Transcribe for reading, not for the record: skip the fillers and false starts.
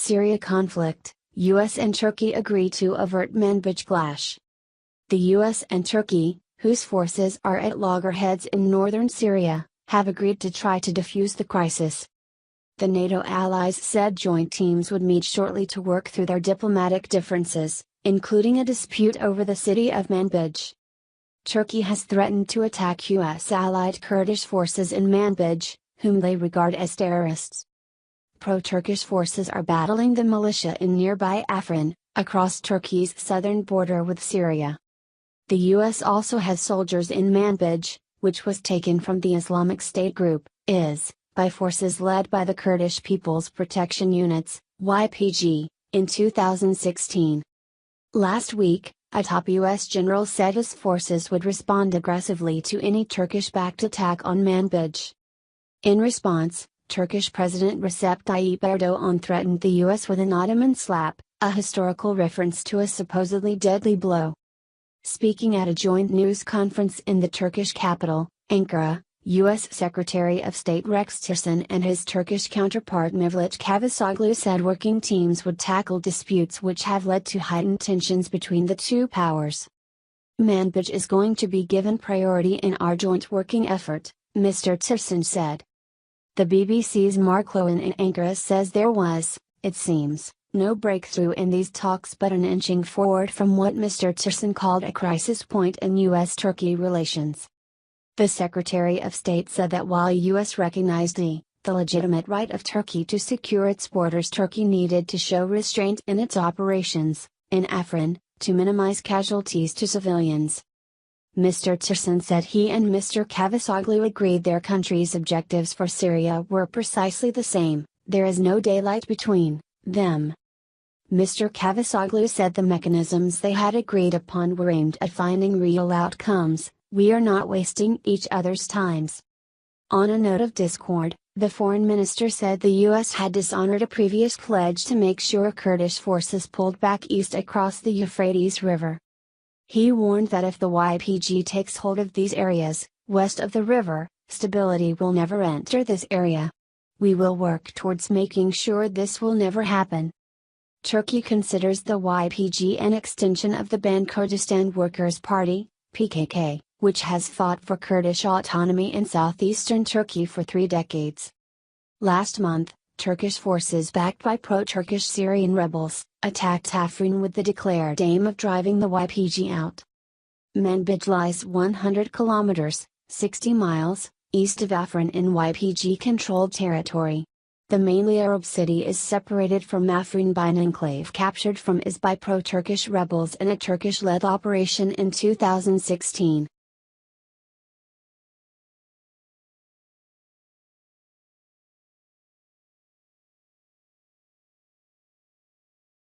Syria conflict, US and Turkey agree to avert Manbij clash. The US and Turkey, whose forces are at loggerheads in northern Syria, have agreed to try to defuse the crisis. The NATO allies said joint teams would meet shortly to work through their diplomatic differences, including a dispute over the city of Manbij. Turkey has threatened to attack US-allied Kurdish forces in Manbij, whom they regard as terrorists. Pro-Turkish forces are battling the militia in nearby Afrin, across Turkey's southern border with Syria. The US also has soldiers in Manbij, which was taken from the Islamic State group, by forces led by the Kurdish People's Protection Units, YPG, in 2016. Last week, a top US general said his forces would respond aggressively to any Turkish-backed attack on Manbij. In response, Turkish President Recep Tayyip Erdogan threatened the US with an Ottoman slap, a historical reference to a supposedly deadly blow. Speaking at a joint news conference in the Turkish capital, Ankara, US Secretary of State Rex Tillerson and his Turkish counterpart Mevlut Cavusoglu said working teams would tackle disputes which have led to heightened tensions between the two powers. Manbij is going to be given priority in our joint working effort, Mr. Tillerson said. The BBC's Mark Lowen in Ankara says there was, it seems, no breakthrough in these talks but an inching forward from what Mr. Tillerson called a crisis point in US-Turkey relations. The Secretary of State said that while US recognized the legitimate right of Turkey to secure its borders, Turkey needed to show restraint in its operations, in Afrin, to minimize casualties to civilians. Mr. Tillerson said he and Mr. Cavusoglu agreed their country's objectives for Syria were precisely the same, there is no daylight between them. Mr. Cavusoglu said the mechanisms they had agreed upon were aimed at finding real outcomes, we are not wasting each other's times. On a note of discord, the foreign minister said the US had dishonored a previous pledge to make sure Kurdish forces pulled back east across the Euphrates River. He warned that if the YPG takes hold of these areas, west of the river, stability will never enter this area. We will work towards making sure this will never happen. Turkey considers the YPG an extension of the banned Kurdistan Workers' Party, PKK, which has fought for Kurdish autonomy in southeastern Turkey for 3 decades. Last month, Turkish forces backed by pro-Turkish Syrian rebels, attacked Afrin with the declared aim of driving the YPG out. Manbij lies 100 kilometers, 60 miles, east of Afrin in YPG-controlled territory. The mainly Arab city is separated from Afrin by an enclave captured from IS by pro-Turkish rebels in a Turkish-led operation in 2016.